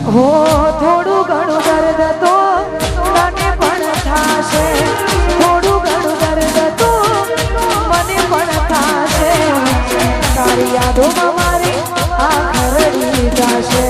હો થોડું ઘણું દર્દ તો મને પણ થાશે, થોડું ઘણું દર્દ તો મને પણ થાશે, તારી યાદોમાં મારી આંખ રડી જાશે।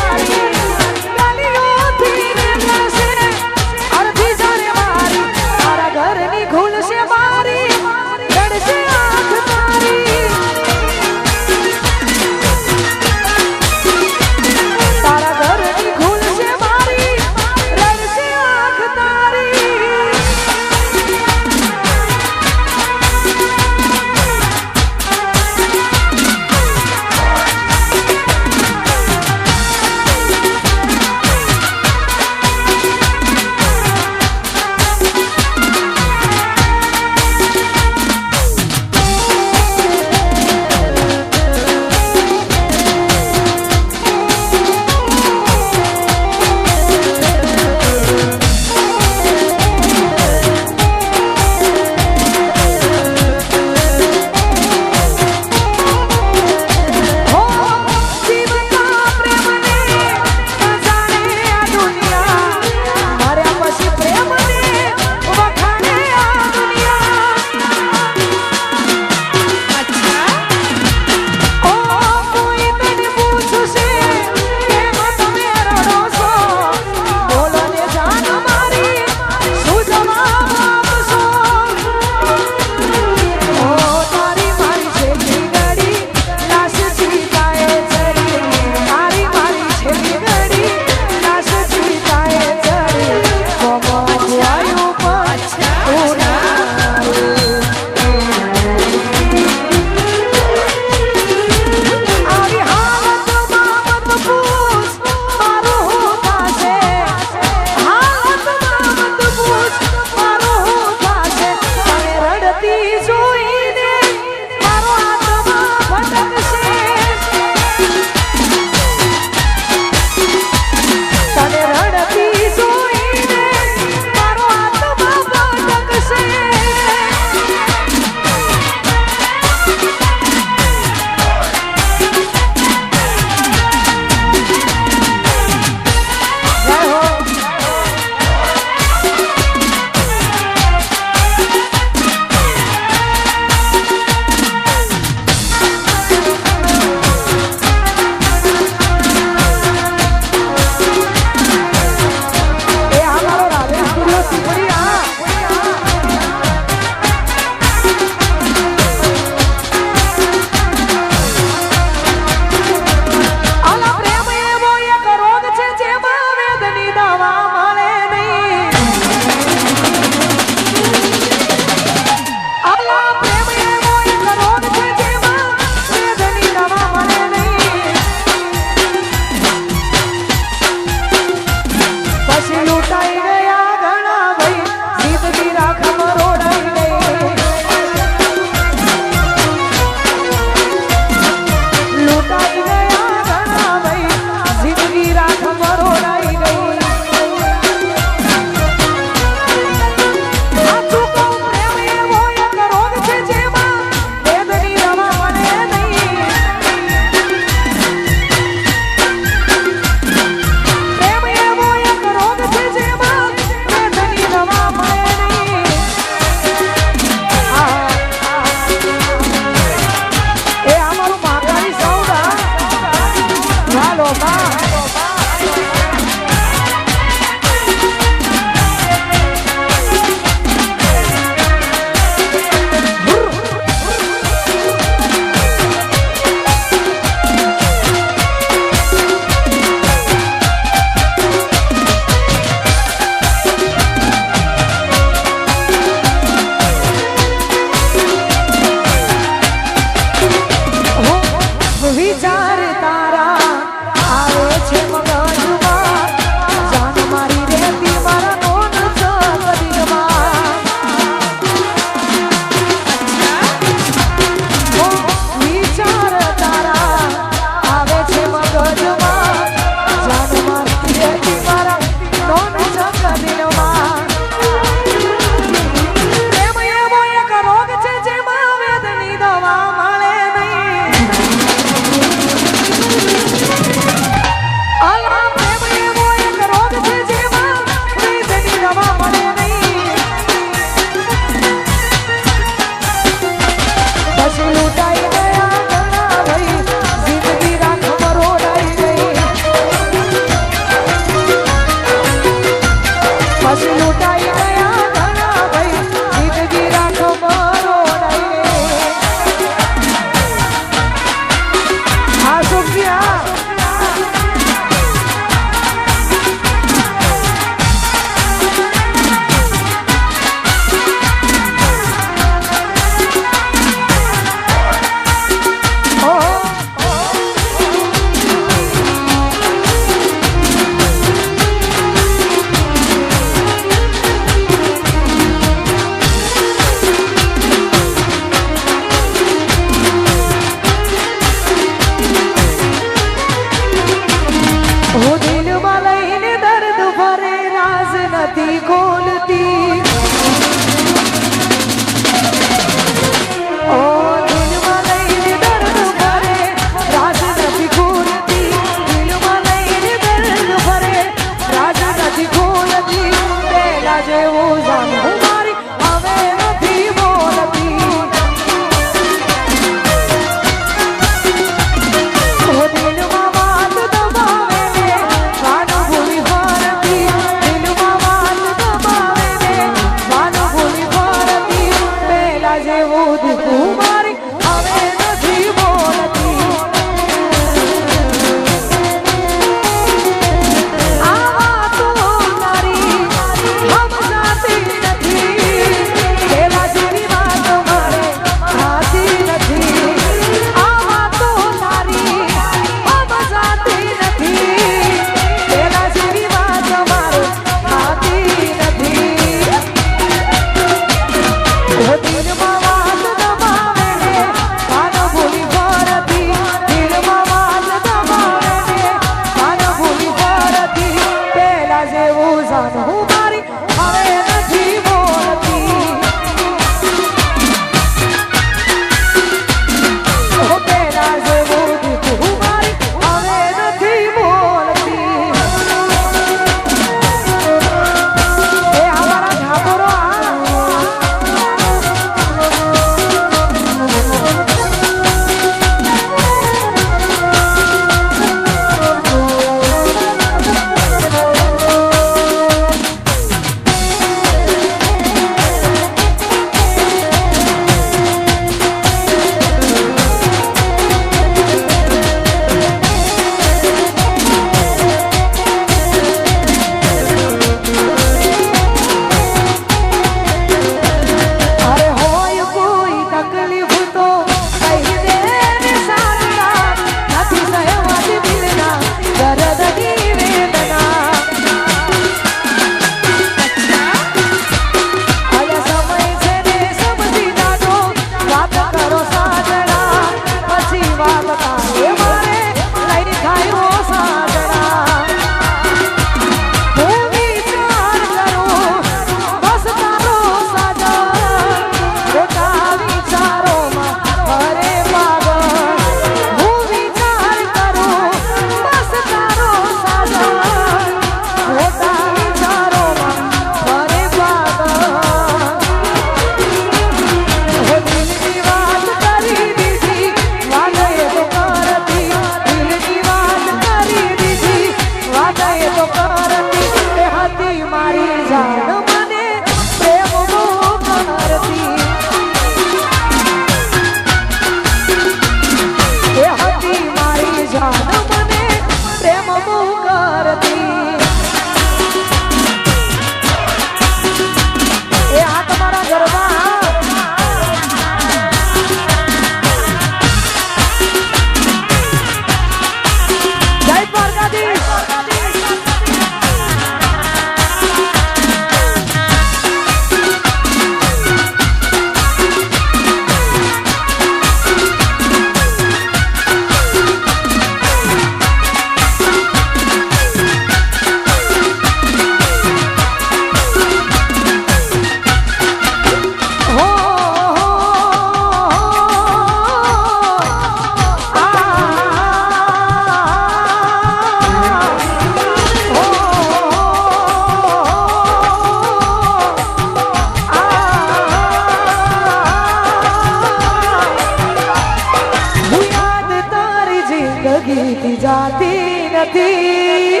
જાતી નથી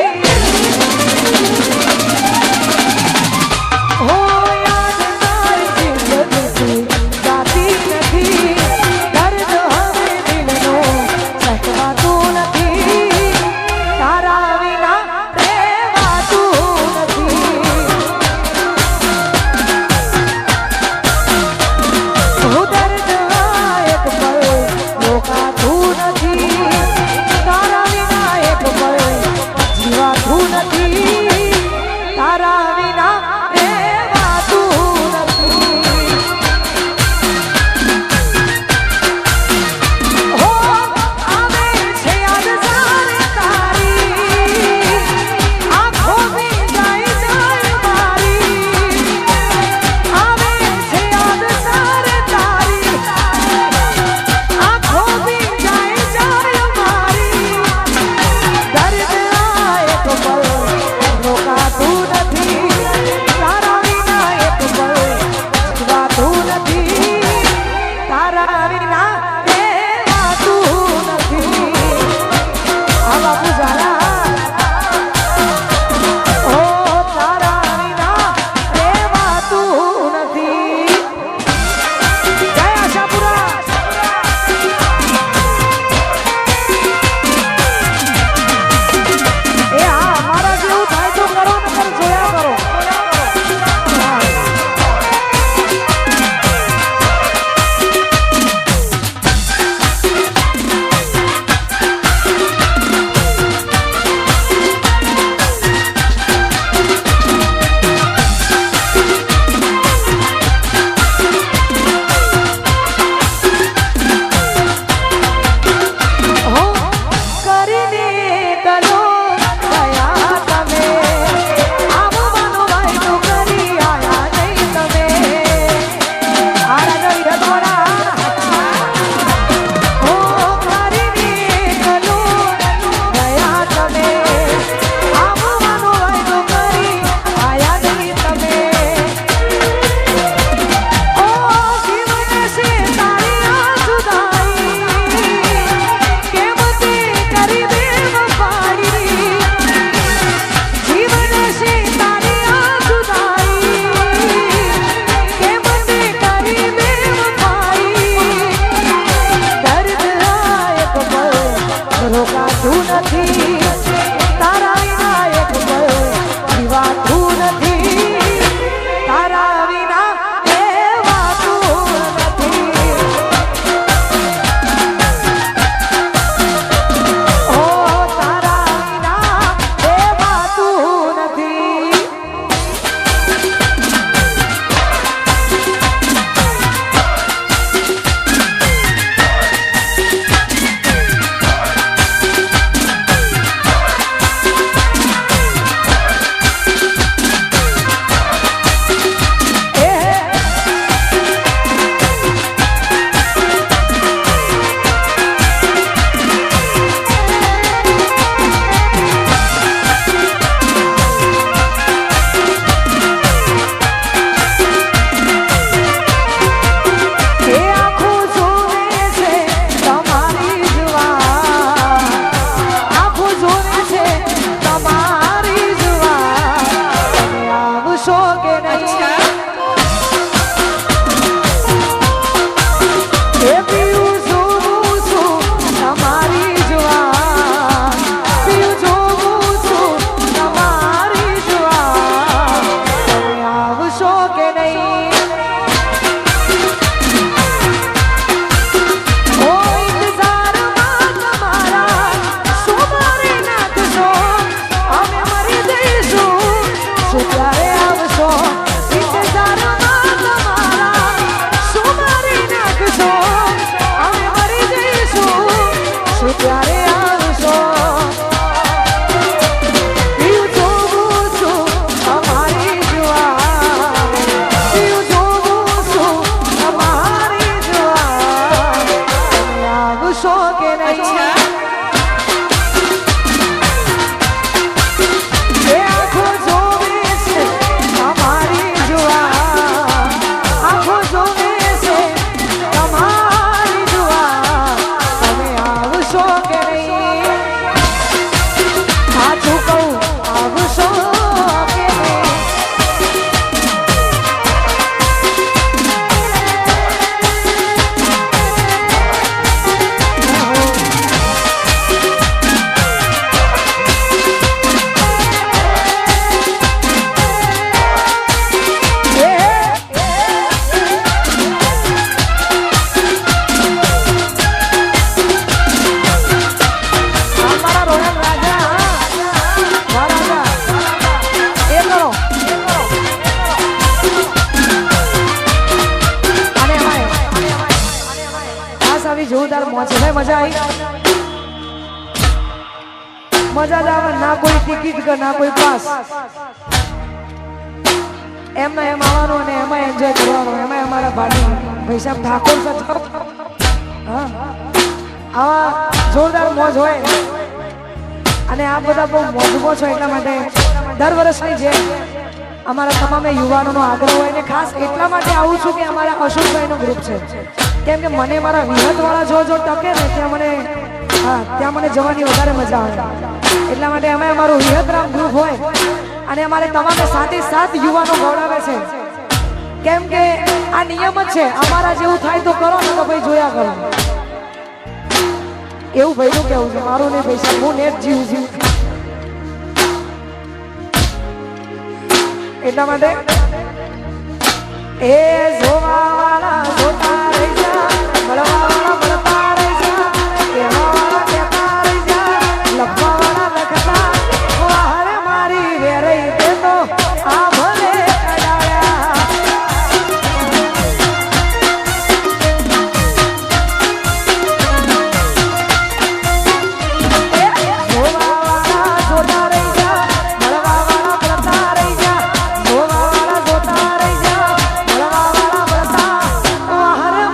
હો યાદ તારી જિંદગી જાતી નથી દર્દ હવે દિલનો સહવાતું નથી જીવાતું નથી તારા વિના એક પળ જીવાતું નથી તારા વિના રહેવાતું નથી ઓ તારા વિના રહેવાતું નથી જોરદાર મોજ છે મજા આવી મજા જ આવે ના કોઈ ટિકિટ કે ના કોઈ પાસ એમ આવવાનું અને એમાં એન્જોય કરવાનું એમાં અમારા ભાડી ભાઈ સાહેબ ઠાકોર હા આવા જોરદાર મોજ હોય અને આ બધા બહુ મોજમાં છો એટલા માટે દર વર્ષની જેમ અમારા તમામ યુવાનોનો આગ્રહ હોય ને ખાસ એટલા માટે આવું છું કે અમારા અશોકભાઈનો ગ્રુપ છે કેમ કે મને મારા વિહતવાળા જો ટકે ને ત્યાં મને જવાની વધારે મજા આવે એટલા માટે અમે અમારું વિહતરામ ગ્રુપ હોય અને અમારે તમામે સાથે સાથ યુવાનો ગૌરવે છે કેમ કે આ નિયમ જ છે અમારા જેવું થાય તો કરો ને તો ભાઈ જોયા કરો એવું ભાઈનું કેવું છે મારું નહીં પૈસા હું નેટ જીવું એટલા માટે એ જોવા વાળા જોતા રહી જા મળવા વાળા મળતા રહી જા કહેવા વાળા કહેતા રહી જા લખવા વાળા લખતા વાહરે મારી વેરઈ દે તો આ ભલે કડાયા જોવા વાળા જોતા રહી જા મળવા વાળા મળતા રહી જા જોવા વાળા જોતા રહી જા મળવા વાળા મળતા વાહરે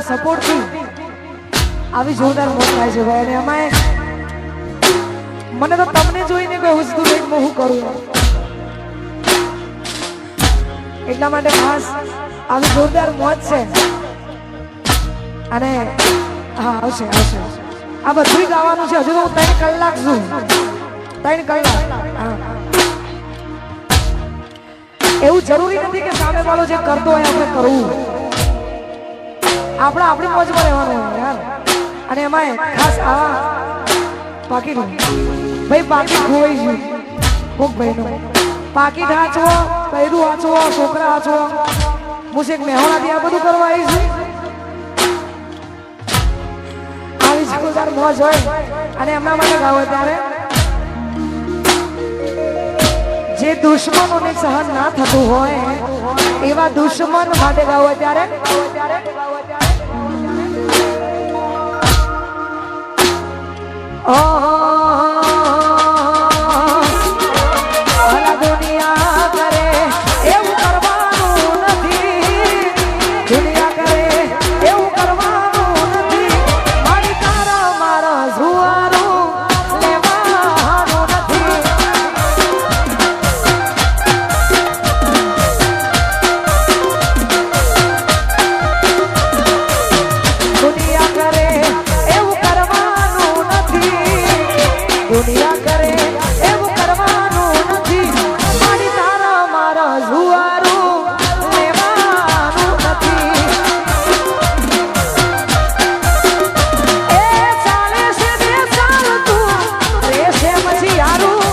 સપોર્ટથી આવી જોરદાર મોજ થાય છે ભાઈ. અને એમાં મને તો તમને જોઈને કોઈ વસ્તુ કંઈક હું કરું એટલા માટે ખાસ આવી જોરદાર મોજ છે. અને હા આવશે આવશે આ બધું ગાવાનું છે. હજુ તો હું 3 કલાક છું 3 કલાક. હા એવું જરૂરી નથી કે સામે વાળો જે કરતો હોય આપણે કરવું. આપણે આપણી મોજમાં રહેવાનું હોય યાર. અને એમાં ખાસ આવા પાકીટ ભાઈ પાકીટ ખોવાઈ ગયું કોક ભાઈનું પાકીટ હાચવો પૈરું હાચવો છોકરા હાચવો હું એક મહેવાણાથી આ બધું કરવા આવી છું. આવી જોરદાર મોજ હોય અને એમના માટે ગાવો ત્યારે જે દુશ્મનોને સહન ના થતું હોય એવા દુશ્મન માટે ગાવો ત્યારે દુનિયા કરે એવું કરવાનું નથી. દુનિયા કરે એવું કરવાનું નથી. મારી તારા મારા જુવારું લેવાનું નથી. દુનિયા કરે એવું કરવાનું નથી. દુનિયા કરે એવું કરવાનું નથી. મારી તારા મારા જુવારું લેવાનું નથી. એ ચાલે છે તે ચાલતું રહેશે પછી યારું.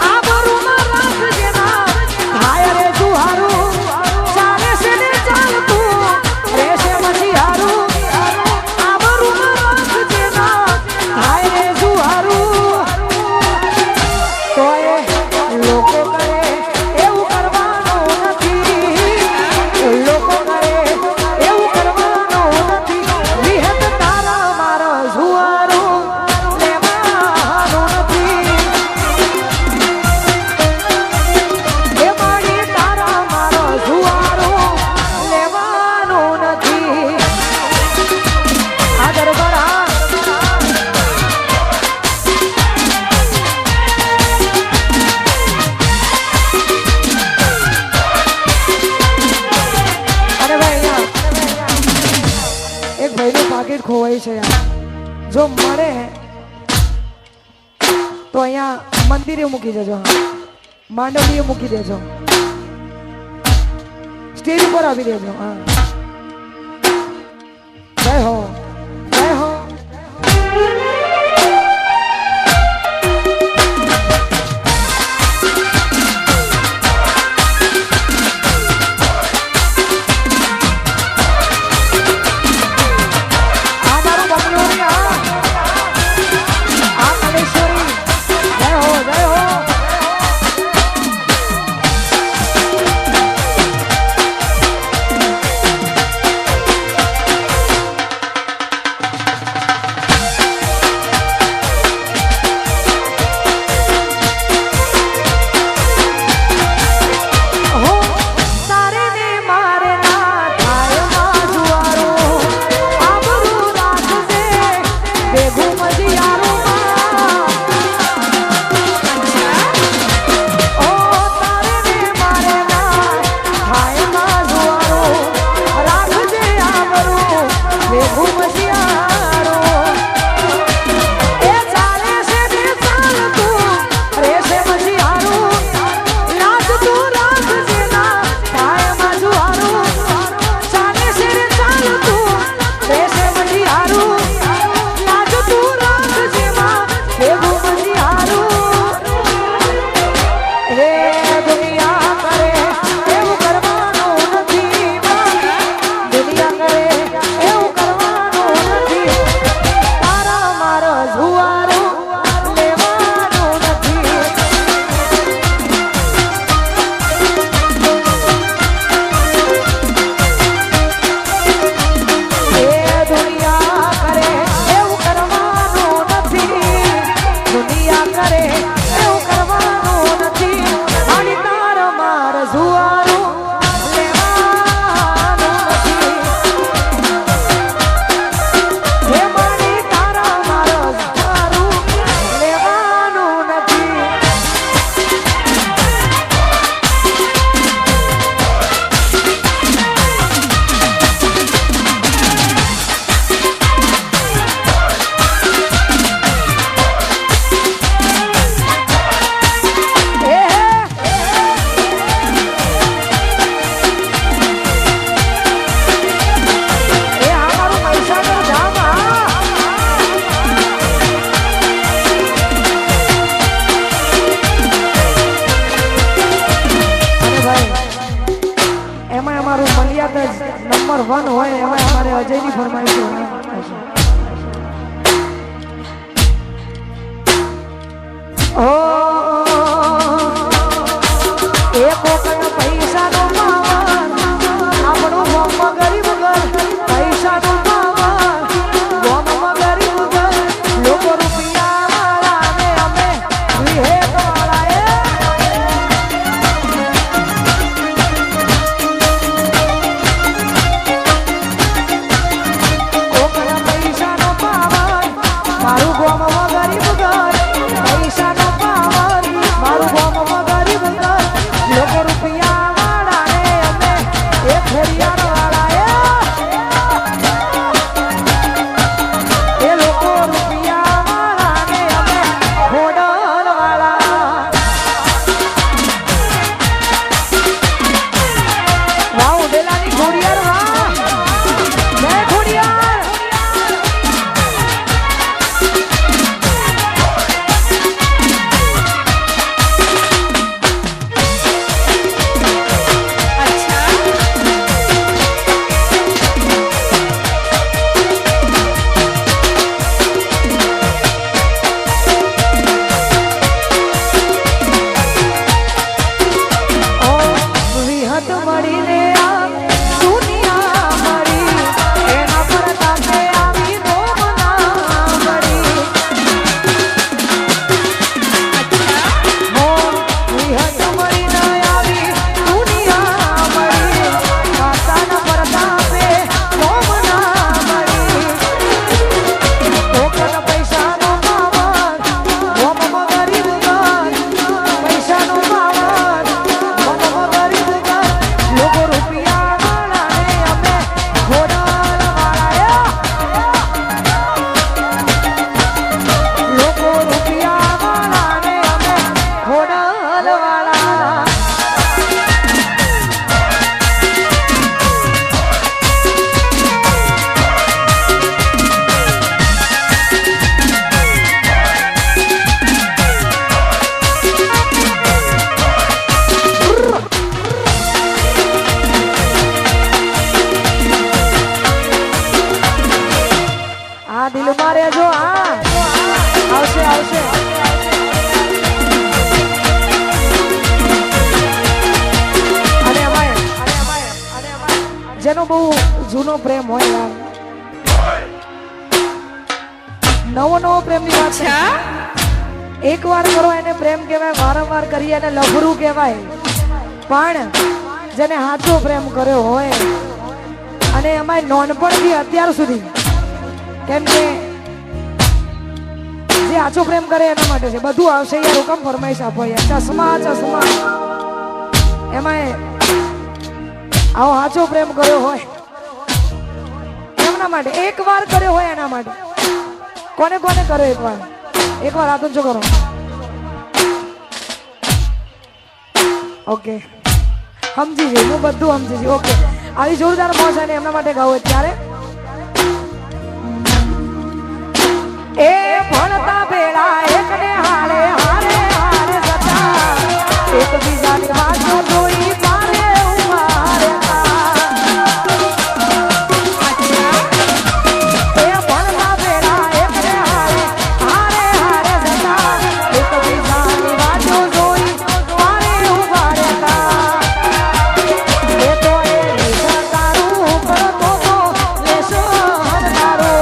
આ બરુમાં રાખજે ના હાય રે જુહારું. ચાલે છે તે ચાલતું રહેશે પછી યારું. આ બરુમાં રાખજે ના હાય રે જુહારું. તોય લોકો કરે એવું કરવાનું નથી. લોકો કરે એવું કરવાનું નથી. વિહત તારા મારા જુવારું લેવાનું નથી. એ મારી તારા મારા જુવારું લેવાનું નથી. આ દરબાર અરે ભાઈ અહીંયા એક ભાઈનું પાકીટ ખોવાય છે યાર. જો મળે તો અહીંયા મંદિરે મૂકી દેજો. હા માંડવીએ મૂકી દેજો. સ્ટેજ ઉપર આવી દેજો. હા જય હો જય હો. આ મારું બંગલોરી આ કલેશ્વરી જય હો જય હો. હો તારે ને મારે ના થાય માં જુવારું. આબરૂ રાખજે ભેગું મજિયારું માં. ઓ તારે ને મારે ના થાય માં જુવારું. રાખજે આબરૂ ભેગું મજિયારું. એ ચાલે છે તે ચાલતું રહેશે મજિયારું. લાજ તું રાખજે ના થાય માં જુવારું. ચાલે છે તે ચાલતું રહેશે મજિયારું. લાજ તું રાખજે માં ભેગું મજિયારું. હે દુનિયા કરે એવું કરવાનું નથી. દુનિયા કરે એવું કરવાનું હા દિલમાં રહેજો હા આવશે આવશે અને અમાય જેનો બહુ જૂનો પ્રેમ હોય યાર નવો પ્રેમની વાત છે એક વાર કરો એને પ્રેમ કહેવાય વારંવાર કરીએ એને લફરું કહેવાય પણ જેને સાચો પ્રેમ કર્યો હોય અને અમારી નોનપણથી અત્યાર સુધી કેમ કે જે સાચો પ્રેમ કરે એના માટે છે બધું આવશે યાર હુકમ ફરમાઈશ આપો યાર ચશ્મા એમાં આવો સાચો પ્રેમ કર્યો હોય એમના માટે એક વાર કર્યો હોય એના માટે કોને કોને કર્યો એક વાર હાથ ઊંચો કરો ઓકે સમજી જઈ હું બધું સમજી જઈ ઓકે આવી જોરદાર મોજ અને એમના માટે ગાવું ત્યારે એ ભણતા બેડા એકને હારે હારે હારે જતા એકબીજાની વાતો જોઈ પારે ઉભા રહેતા એ ભણતા બેડા એકને હારે હારે હારે જતા એકબીજાની વાતો જોઈ પારે ઉભા રહેતા એ તો એ સરકારું કરતો તો લેશો હરદારો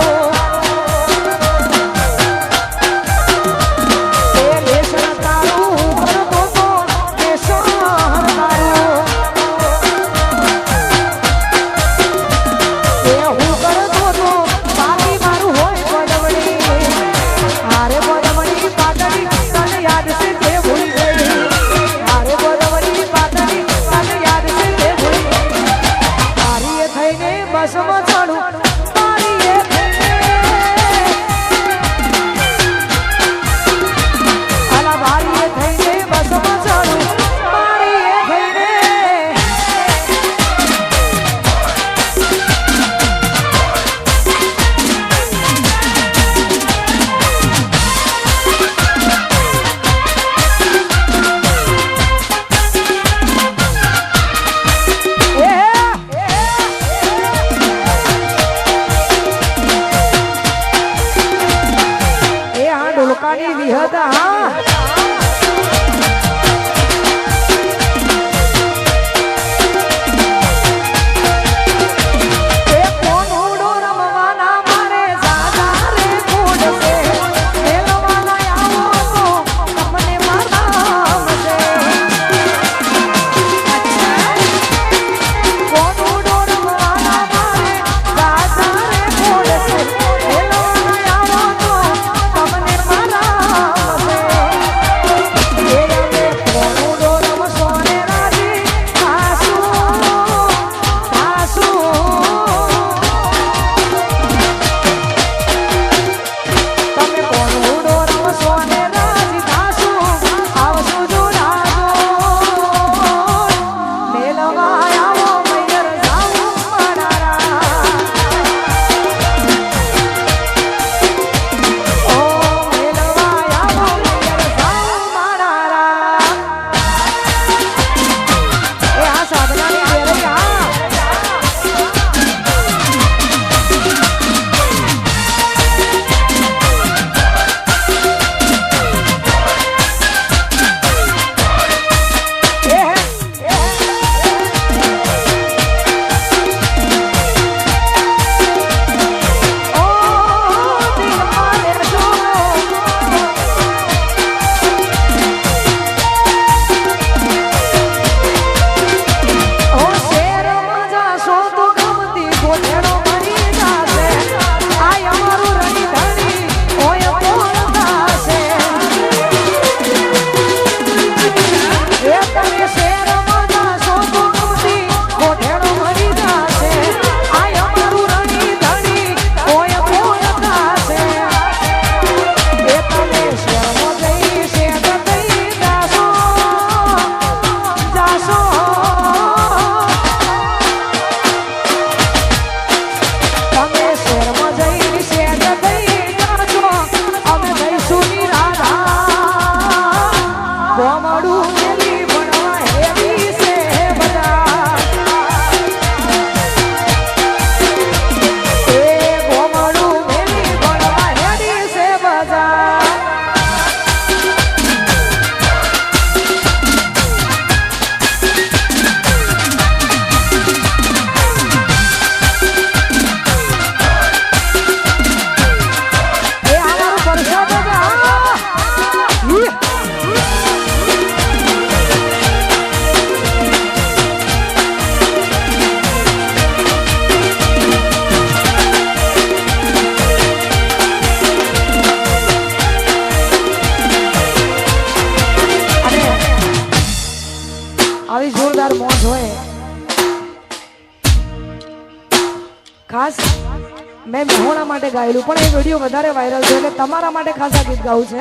મેં મહોણા માટે ગાયેલું પણ એ વિડીયો વધારે વાયરલ છે એટલે તમારા માટે ખાસા ગીત ગાવું છે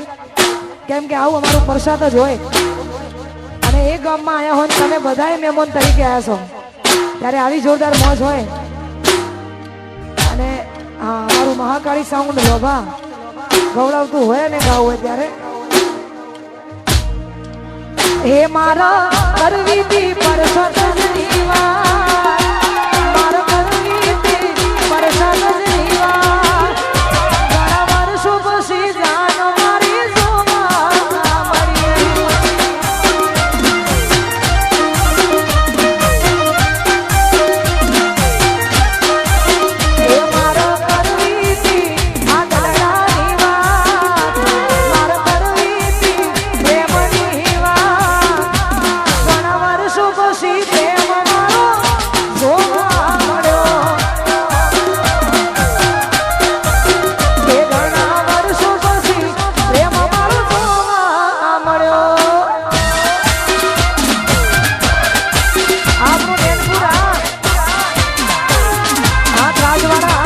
કેમ કે આવું અમારું પ્રસાદ જ હોય અને એ ગામમાં આવ્યા હોય તમે બધાએ મહેમાન તરીકે આવ્યા છો ત્યારે આવી જોરદાર મોજ હોય અને હા અમારું મહાકાળી સાઉન્ડ લોભા ગૌરવતું હોય ને ગાવું હોય ત્યારે હે મારા કરવી તી પરસતની વાત મારા કરવી તી પરસતની વાત ઘણા વર્ષો પછી જાન મારી જોવા મળી હે મારા કરવી તી આ દલડાની વાત મારા કરવી તી પ્રેમની વાત ઘણા વર્ષો પછી પ્રેમ મારો જોવા મળ્યો એ ઘણા વર્ષો પછી પ્રેમ મારો જોવા મળ્યો આપણું ડેનપુરા હાથ રાજવાડા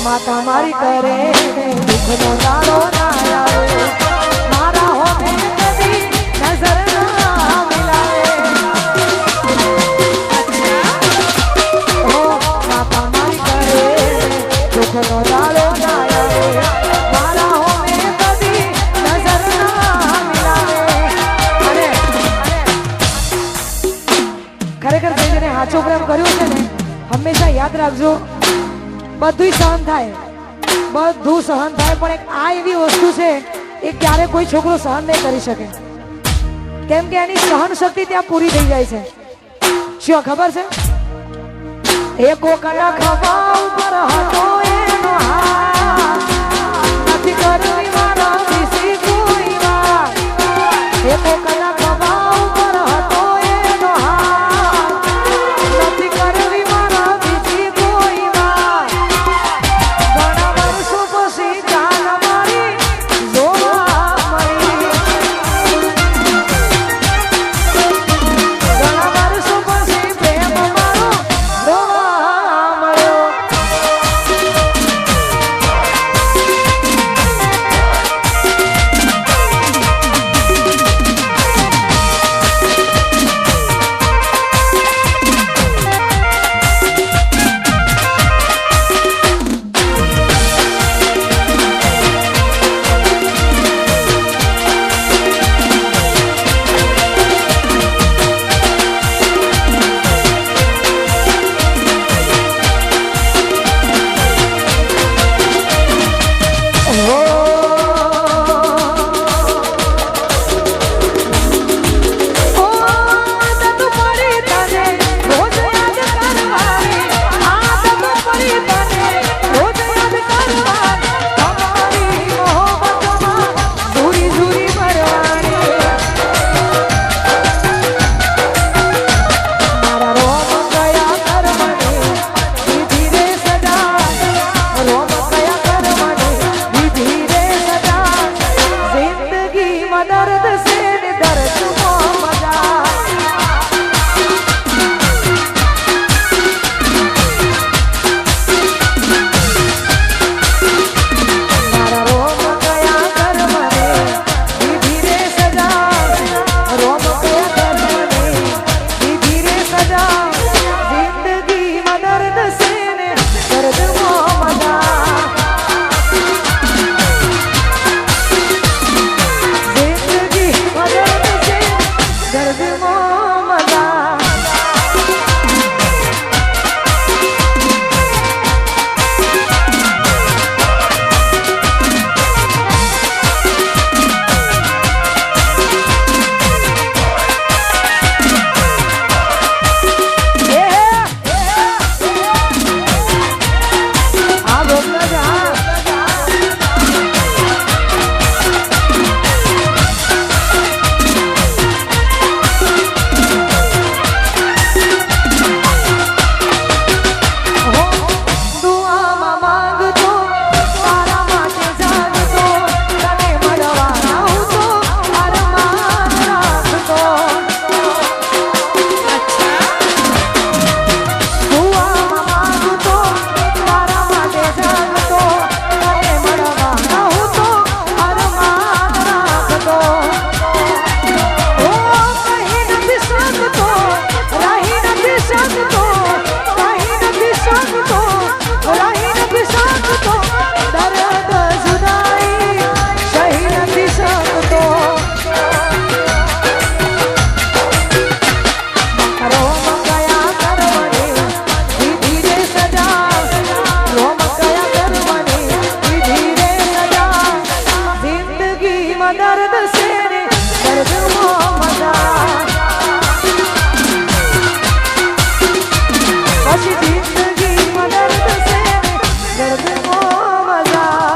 માતા મારી કરે દુઃખનો દાડો ના આવે મારા હોમે કદી નજર ના મિલાવે ઓ માતા મારી કરે દુઃખનો દાડો ના આવે મારા હોમે કદી નજર ના મિલાવે અને ખરેખર જેને સાચો પ્રેમ કર્યો છે ને હંમેશા યાદ રાખજો બધું સહન થાય બધું સહન થાય પણ એક આ એવી વસ્તુ છે એ ક્યારે કોઈ છોકરો સહન નહીં કરી શકે કેમ કે એની સહન શક્તિ ત્યાં પૂરી થઈ જાય છે શું ખબર છે એ કોકના ખભા ઉપર હતો એનો હાથ નથી કરવી મારા વિશે કોઈ વાત એ કોકના ખભા ઉપર હતો એનો હાથ નથી કરવી મારા વિશે કોઈ વાત ઘણા વર્ષો પછી જાન મારી જોવા મળી ઘણા વર્ષો પછી પ્રેમ મારો જોવા મળ્યો દર્દમાં મજા પછી જિંદગીમાં દર્દ છે દર્દમાં મજા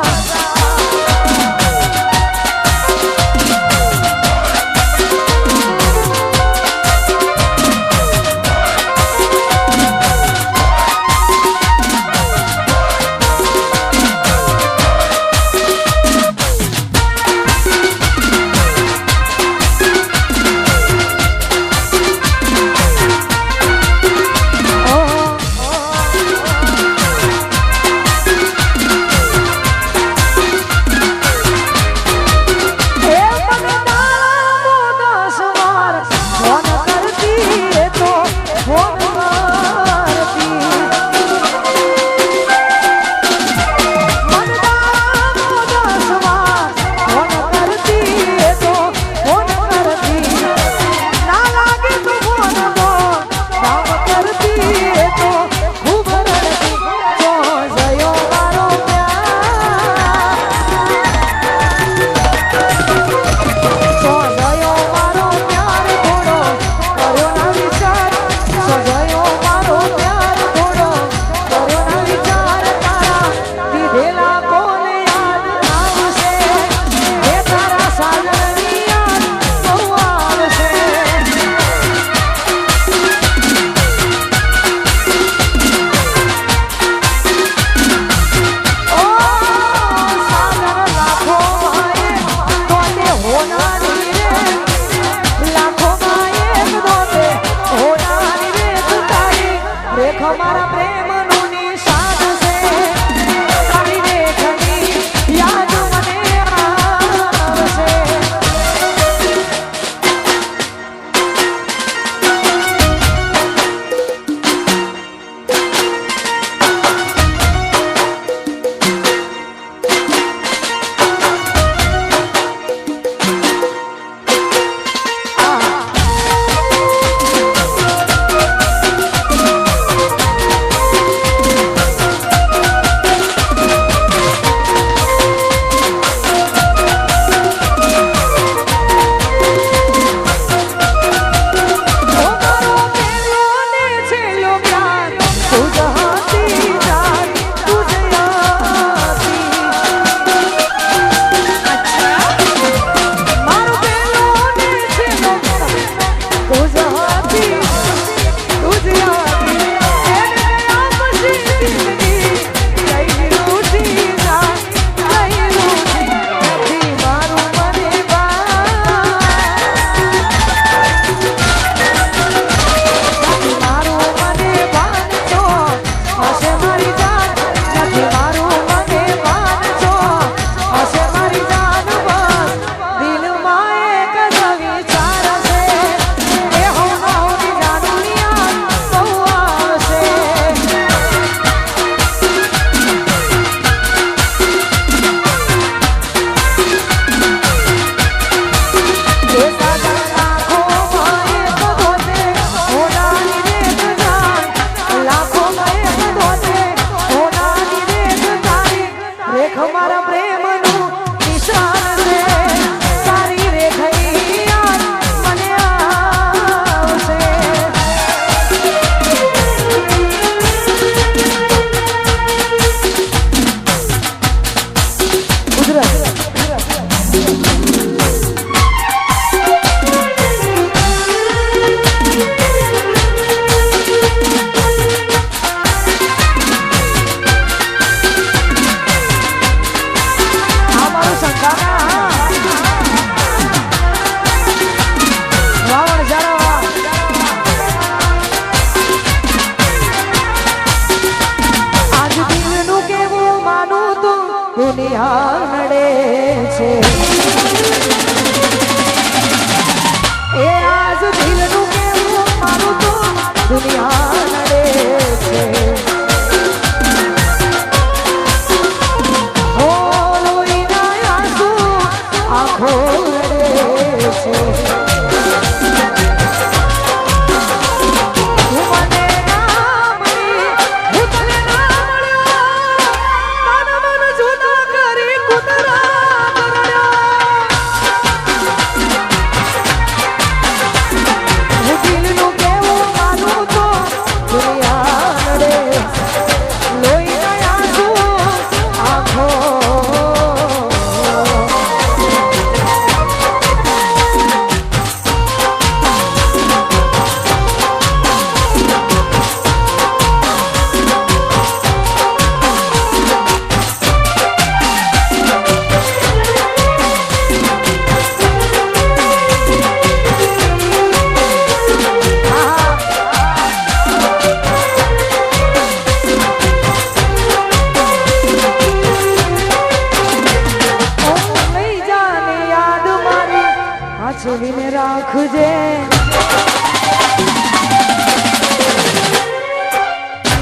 હાચવીને રાખજે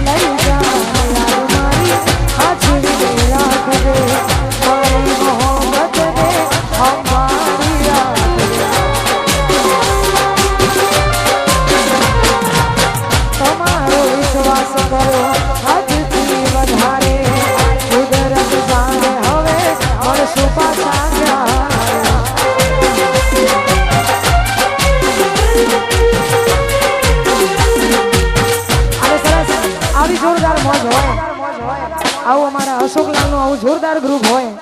લઈ જા યાર મારી હાચવીને રાખજે મારી મોહબ્બત ને અંબાડી રાખજે તમારો વિશ્વાસ કરો હદથી વધારે કુદરત જાણે હવે મળશું પાછા આવી જોરદાર મોજ હોય આવું અમારા અશોકલાલનું આવું જોરદાર ગ્રુપ હોય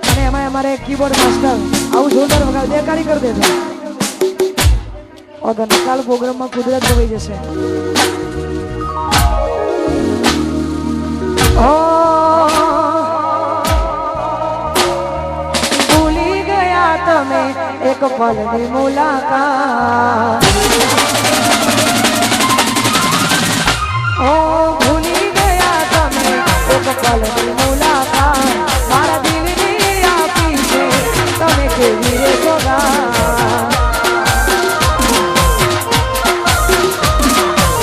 અને એમાં અમારે કીબોર્ડ માસ્ટર આવું જોરદાર વગાડ દેખાડી કરી દેજો ઓગન કાલ પ્રોગ્રામમાં કુદરત દબાઈ જશે ભૂલી ગયા તમે એક પલની મુલાકાત ભૂલી ગયા તમે એક પલની મુલાકાત મારા દિલની આપી છે તમે કેવી રે સોગાત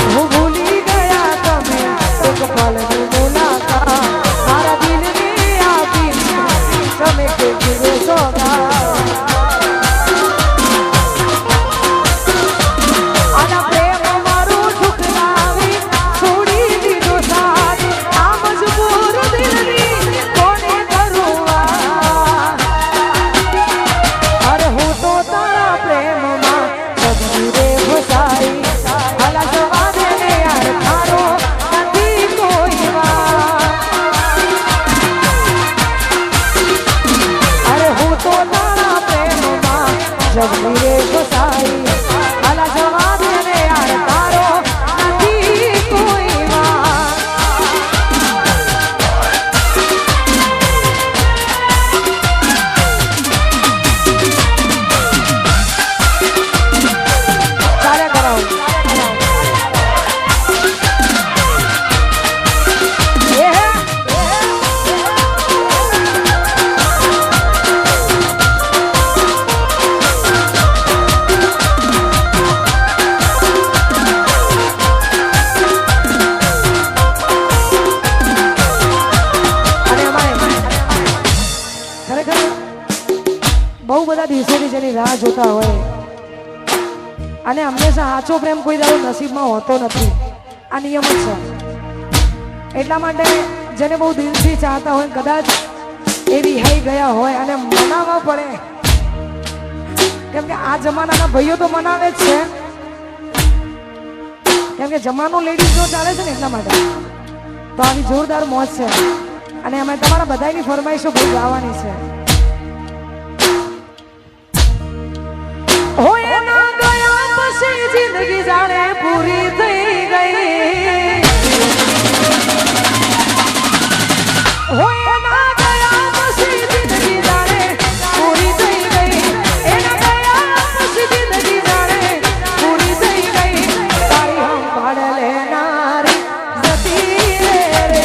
હું ભૂલી ગયા તમે એક પલની મુલાકાત મારા દિલની આપી છે તમે કેવી રે સોગાત બહુ બધા દિવસોથી જેની રાહ જોતા હોય અને હંમેશા સાચો પ્રેમ કોઈ દાડો નસીબમાં હોતો નથી આ નિયમ જ છે એટલા માટે જેને બહુ દિલથી ચાહતા હોય કદાચ એ રિહાઈ ગયા હોય અને મનાવવા પડે કેમ કે આ જમાનાના ભાઈઓ તો મનાવે જ છે કેમ કે જમાનો લેડીઝ નો ચાલે છે ને એટલા માટે તો આવી જોરદાર મોજ છે અને અમે તમારા બધાની ફરમાઈશો ભાઈ ગાવાની છે હોય ના ગયા પછી જિંદગી જાણે પૂરી થઈ ગઈ હોય ના ગયા પછી જિંદગી જાણે પૂરી થઈ ગઈ એના ગયા પછી જિંદગી જાણે પૂરી થઈ ગઈ તારી સંભાળ લેનારી જતી રે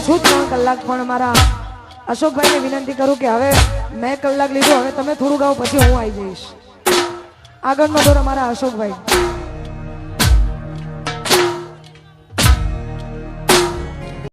છું 3 કલાક, પણ મારા અશોકભાઈને વિનંતી કરું કે હવે મેં કલાક લીધો, હવે તમે થોડું ગાઓ પછી હું આવી જઈશ. આગળનો દોર અમારા અશોકભાઈ.